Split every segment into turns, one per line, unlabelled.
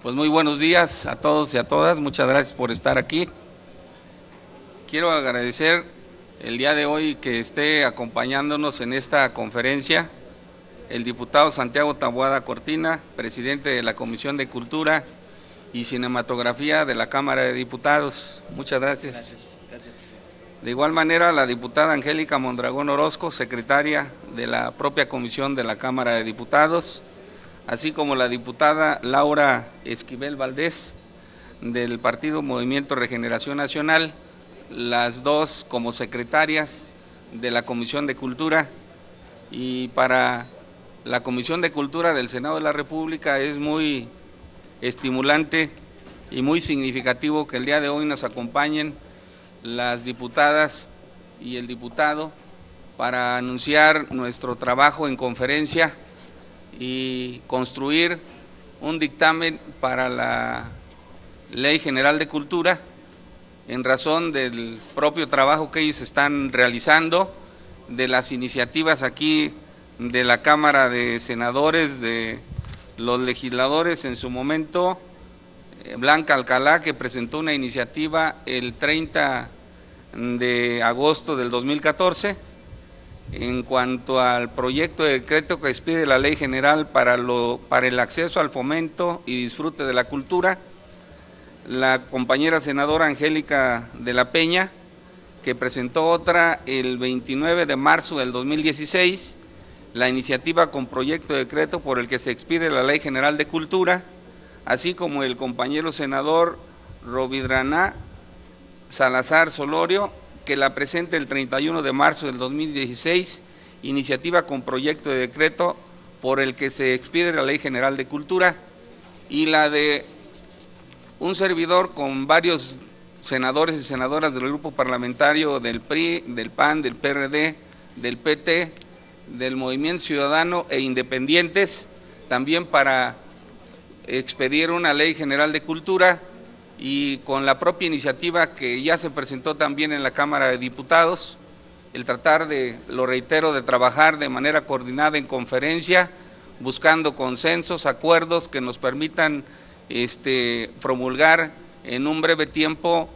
Pues muy buenos días a todos y a todas, muchas gracias por estar aquí. Quiero agradecer el día de hoy que esté acompañándonos en esta conferencia el diputado Santiago Taboada Cortina, presidente de la Comisión de Cultura y Cinematografía de la Cámara de Diputados. Muchas gracias.
Gracias.
De igual manera, la diputada Angélica Mondragón Orozco, secretaria de la propia Comisión de la Cámara de Diputados, así como la diputada Laura Esquivel Valdés, del Partido Movimiento Regeneración Nacional, las dos como secretarias de la Comisión de Cultura. Y para la Comisión de Cultura del Senado de la República es muy estimulante y muy significativo que el día de hoy nos acompañen las diputadas y el diputado para anunciar nuestro trabajo en conferencia y construir un dictamen para la Ley General de Cultura en razón del propio trabajo que ellos están realizando, de las iniciativas aquí de la Cámara de Senadores, de los legisladores en su momento, Blanca Alcalá, que presentó una iniciativa el 30 de agosto del 2014, en cuanto al proyecto de decreto que expide la Ley General para el acceso al fomento y disfrute de la cultura, la compañera senadora Angélica de la Peña, que presentó otra el 29 de marzo del 2016, la iniciativa con proyecto de decreto por el que se expide la Ley General de Cultura, así como el compañero senador Rovidraná Salazar Solorio, que la presenta el 31 de marzo del 2016, iniciativa con proyecto de decreto por el que se expide la Ley General de Cultura, y la de un servidor con varios senadores y senadoras del grupo parlamentario del PRI, del PAN, del PRD, del PT, del Movimiento Ciudadano e independientes, también para expedir una Ley General de Cultura, y con la propia iniciativa que ya se presentó también en la Cámara de Diputados, el tratar de, lo reitero, de trabajar de manera coordinada en conferencia, buscando consensos, acuerdos que nos permitan promulgar en un breve tiempo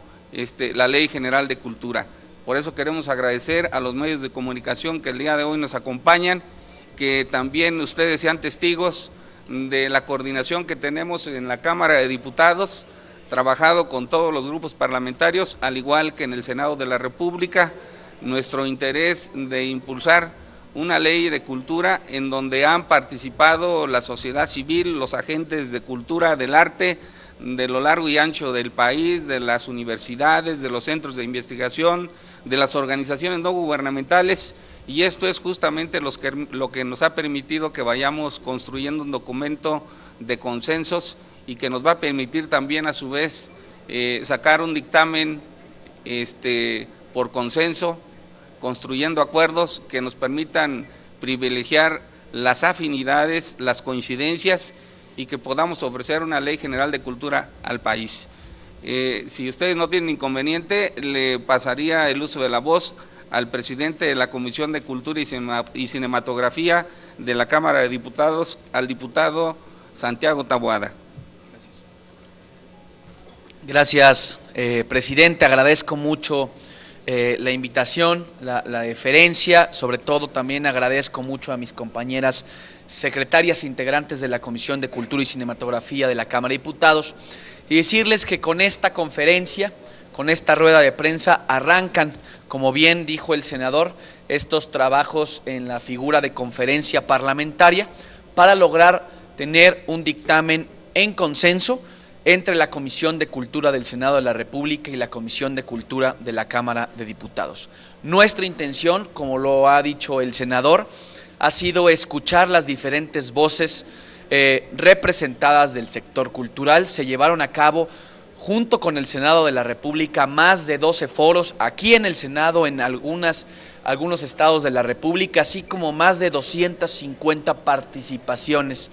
la Ley General de Cultura. Por eso queremos agradecer a los medios de comunicación que el día de hoy nos acompañan, que también ustedes sean testigos de la coordinación que tenemos en la Cámara de Diputados, trabajado con todos los grupos parlamentarios, al igual que en el Senado de la República, nuestro interés de impulsar una ley de cultura en donde han participado la sociedad civil, los agentes de cultura, del arte, de lo largo y ancho del país, de las universidades, de los centros de investigación, de las organizaciones no gubernamentales, y esto es justamente lo que nos ha permitido que vayamos construyendo un documento de consensos y que nos va a permitir también a su vez sacar un dictamen por consenso, construyendo acuerdos que nos permitan privilegiar las afinidades, las coincidencias, y que podamos ofrecer una Ley General de Cultura al país. Si ustedes no tienen inconveniente, le pasaría el uso de la voz al presidente de la Comisión de Cultura y Cinematografía de la Cámara de Diputados, al diputado Santiago Taboada.
Gracias, presidente. Agradezco mucho la invitación, la deferencia, sobre todo también agradezco mucho a mis compañeras secretarias integrantes de la Comisión de Cultura y Cinematografía de la Cámara de Diputados, y decirles que con esta conferencia, con esta rueda de prensa, arrancan, como bien dijo el senador, estos trabajos en la figura de conferencia parlamentaria para lograr tener un dictamen en consenso entre la Comisión de Cultura del Senado de la República y la Comisión de Cultura de la Cámara de Diputados. Nuestra intención, como lo ha dicho el senador, ha sido escuchar las diferentes voces representadas del sector cultural. Se llevaron a cabo, junto con el Senado de la República, más de 12 foros aquí en el Senado, en algunos estados de la República, así como más de 250 participaciones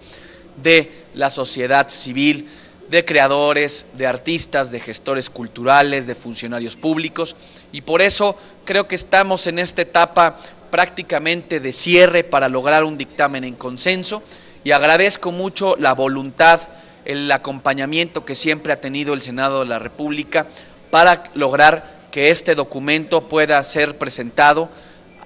de la sociedad civil, de creadores, de artistas, de gestores culturales, de funcionarios públicos, y por eso creo que estamos en esta etapa prácticamente de cierre para lograr un dictamen en consenso, y agradezco mucho la voluntad el acompañamiento que siempre ha tenido el Senado de la República para lograr que este documento pueda ser presentado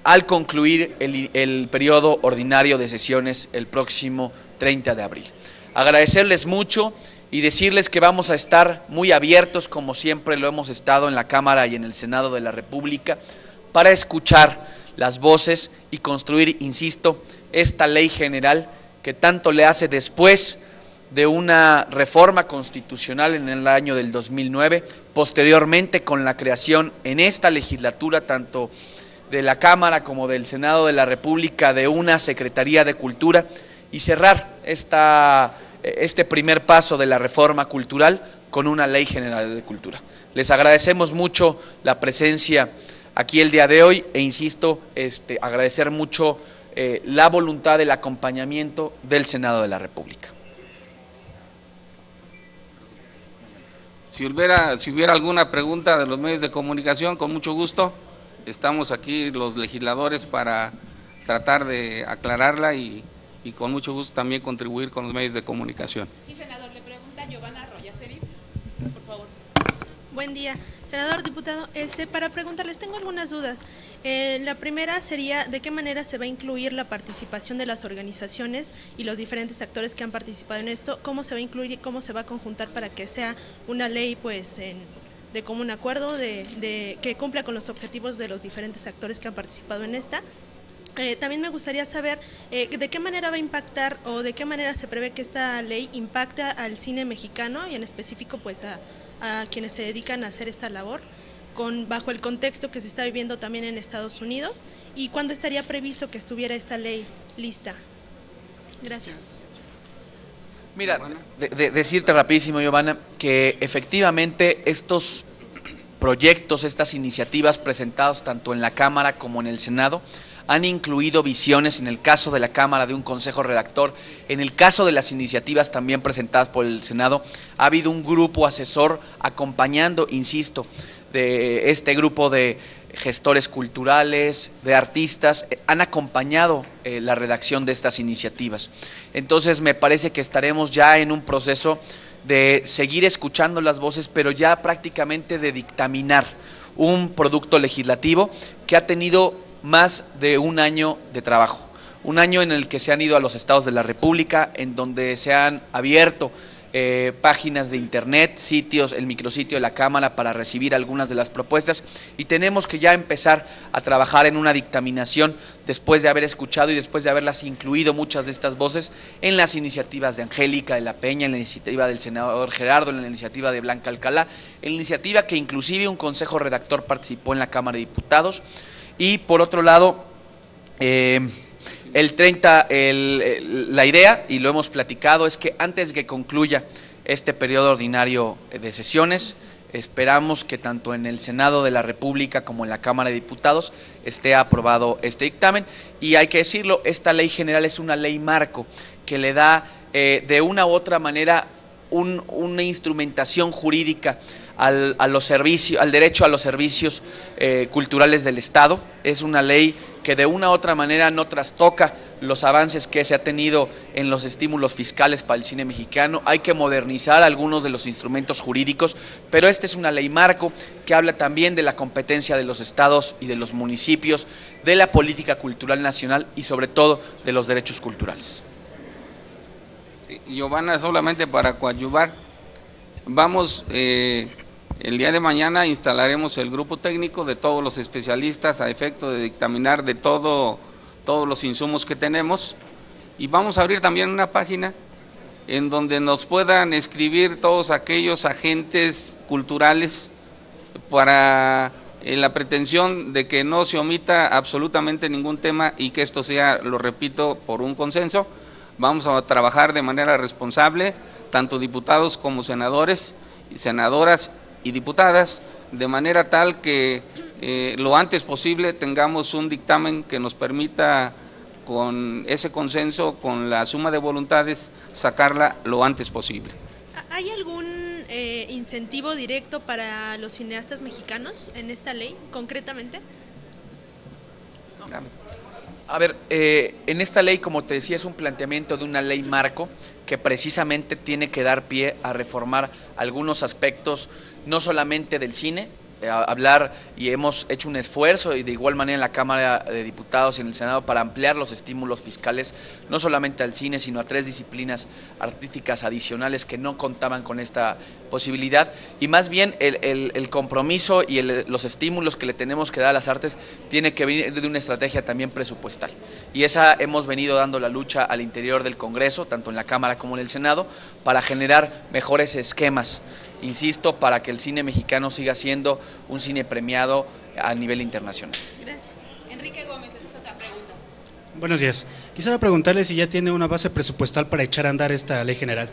al concluir el periodo ordinario de sesiones el próximo 30 de abril. Agradecerles mucho y decirles que vamos a estar muy abiertos, como siempre lo hemos estado en la Cámara y en el Senado de la República, para escuchar las voces y construir, insisto, esta ley general que tanto le hace después de una reforma constitucional en el año del 2009, posteriormente con la creación en esta legislatura, tanto de la Cámara como del Senado de la República, de una Secretaría de Cultura, y cerrar este primer paso de la reforma cultural con una Ley General de Cultura. Les agradecemos mucho la presencia aquí el día de hoy e insisto, agradecer mucho la voluntad del acompañamiento del Senado de la República.
Si hubiera alguna pregunta de los medios de comunicación, con mucho gusto, estamos aquí los legisladores para tratar de aclararla y con mucho gusto también contribuir con los medios de comunicación.
Sí, senador, le pregunta Giovanna Royaceri, por favor.
Buen día, senador, diputado. Para preguntarles, tengo algunas dudas. La primera sería, ¿de qué manera se va a incluir la participación de las organizaciones y los diferentes actores que han participado en esto? ¿Cómo se va a incluir y cómo se va a conjuntar para que sea una ley de común acuerdo, que cumpla con los objetivos de los diferentes actores que han participado en esta? También me gustaría saber de qué manera va a impactar o de qué manera se prevé que esta ley impacta al cine mexicano y en específico pues a quienes se dedican a hacer esta labor, bajo el contexto que se está viviendo también en Estados Unidos, y cuándo estaría previsto que estuviera esta ley lista. Gracias.
Mira, decirte rapidísimo, Giovanna, que efectivamente estos proyectos, estas iniciativas presentadas tanto en la Cámara como en el Senado, han incluido visiones, en el caso de la Cámara, de un consejo redactor, en el caso de las iniciativas también presentadas por el Senado, ha habido un grupo asesor acompañando, insisto, de este grupo de gestores culturales, de artistas, han acompañado la redacción de estas iniciativas. Entonces me parece que estaremos ya en un proceso de seguir escuchando las voces, pero ya prácticamente de dictaminar un producto legislativo que ha tenido más de un año de trabajo, un año en el que se han ido a los estados de la República, en donde se han abierto páginas de internet, sitios, el micrositio de la Cámara para recibir algunas de las propuestas, y tenemos que ya empezar a trabajar en una dictaminación después de haber escuchado y después de haberlas incluido muchas de estas voces en las iniciativas de Angélica de la Peña, en la iniciativa del senador Gerardo, en la iniciativa de Blanca Alcalá, en la iniciativa que inclusive un consejo redactor participó en la Cámara de Diputados. Y por otro lado, la idea, y lo hemos platicado, es que antes de que concluya este periodo ordinario de sesiones, esperamos que tanto en el Senado de la República como en la Cámara de Diputados esté aprobado este dictamen. Y hay que decirlo, esta ley general es una ley marco que le da de una u otra manera una instrumentación jurídica al derecho a los servicios culturales del Estado. Es una ley que de una u otra manera no trastoca los avances que se ha tenido en los estímulos fiscales para el cine mexicano. Hay que modernizar algunos de los instrumentos jurídicos, pero esta es una ley marco que habla también de la competencia de los estados y de los municipios, de la política cultural nacional y sobre todo de los derechos culturales.
Sí, Giovanna, solamente para coadyuvar, vamos, el día de mañana instalaremos el grupo técnico de todos los especialistas a efecto de dictaminar de todos los insumos que tenemos, y vamos a abrir también una página en donde nos puedan escribir todos aquellos agentes culturales para la pretensión de que no se omita absolutamente ningún tema y que esto sea, lo repito, por un consenso. Vamos a trabajar de manera responsable, tanto diputados como senadores y senadoras y diputadas, de manera tal que lo antes posible tengamos un dictamen que nos permita, con ese consenso, con la suma de voluntades, sacarla lo antes posible.
¿Hay algún incentivo directo para los cineastas mexicanos en esta ley, concretamente?
A ver, en esta ley, como te decía, es un planteamiento de una ley marco que precisamente tiene que dar pie a reformar algunos aspectos, no solamente del cine, hablar, y hemos hecho un esfuerzo y de igual manera en la Cámara de Diputados y en el Senado para ampliar los estímulos fiscales, no solamente al cine, sino a 3 disciplinas artísticas adicionales que no contaban con esta posibilidad, y más bien el compromiso y los estímulos que le tenemos que dar a las artes tiene que venir de una estrategia también presupuestal, y esa hemos venido dando la lucha al interior del Congreso, tanto en la Cámara como en el Senado, para generar mejores esquemas, insisto, para que el cine mexicano siga siendo un cine premiado a nivel internacional.
Gracias.
Enrique Gómez, esa es otra pregunta.
Buenos días. Quisiera preguntarle si ya tiene una base presupuestal para echar a andar esta ley general.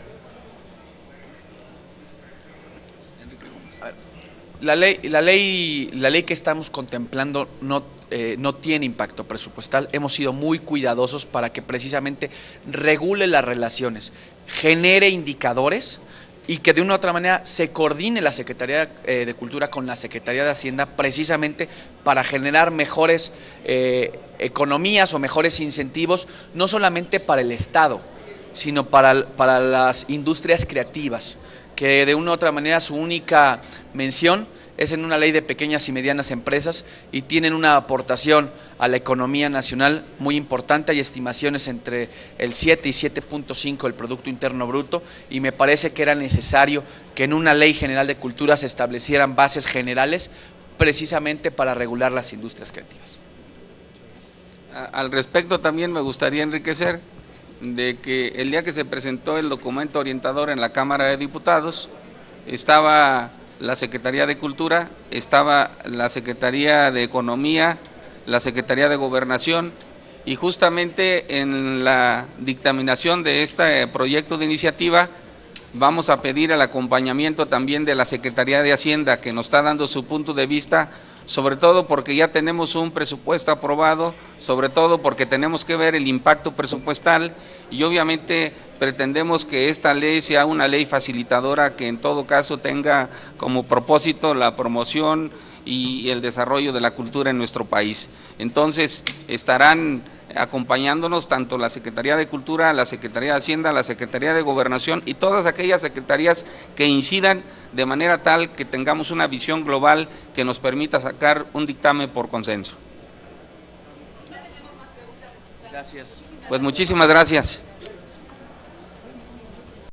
La ley que estamos contemplando no tiene impacto presupuestal. Hemos sido muy cuidadosos para que precisamente regule las relaciones, genere indicadores y que de una u otra manera se coordine la Secretaría de Cultura con la Secretaría de Hacienda precisamente para generar mejores economías o mejores incentivos, no solamente para el Estado, sino para las industrias creativas, que de una u otra manera su única mención es en una ley de pequeñas y medianas empresas y tienen una aportación a la economía nacional muy importante. Hay estimaciones entre el 7 y 7.5 del Producto Interno Bruto, y me parece que era necesario que en una ley general de cultura se establecieran bases generales precisamente para regular las industrias creativas.
Al respecto también me gustaría enriquecer de que el día que se presentó el documento orientador en la Cámara de Diputados estaba la Secretaría de Cultura, estaba la Secretaría de Economía, la Secretaría de Gobernación, y justamente en la dictaminación de este proyecto de iniciativa vamos a pedir el acompañamiento también de la Secretaría de Hacienda, que nos está dando su punto de vista, sobre todo porque ya tenemos un presupuesto aprobado, sobre todo porque tenemos que ver el impacto presupuestal, y obviamente pretendemos que esta ley sea una ley facilitadora que en todo caso tenga como propósito la promoción y el desarrollo de la cultura en nuestro país. Entonces estarán acompañándonos tanto la Secretaría de Cultura, la Secretaría de Hacienda, la Secretaría de Gobernación y todas aquellas secretarías que incidan de manera tal que tengamos una visión global que nos permita sacar un dictamen por consenso.
Gracias.
Pues muchísimas gracias.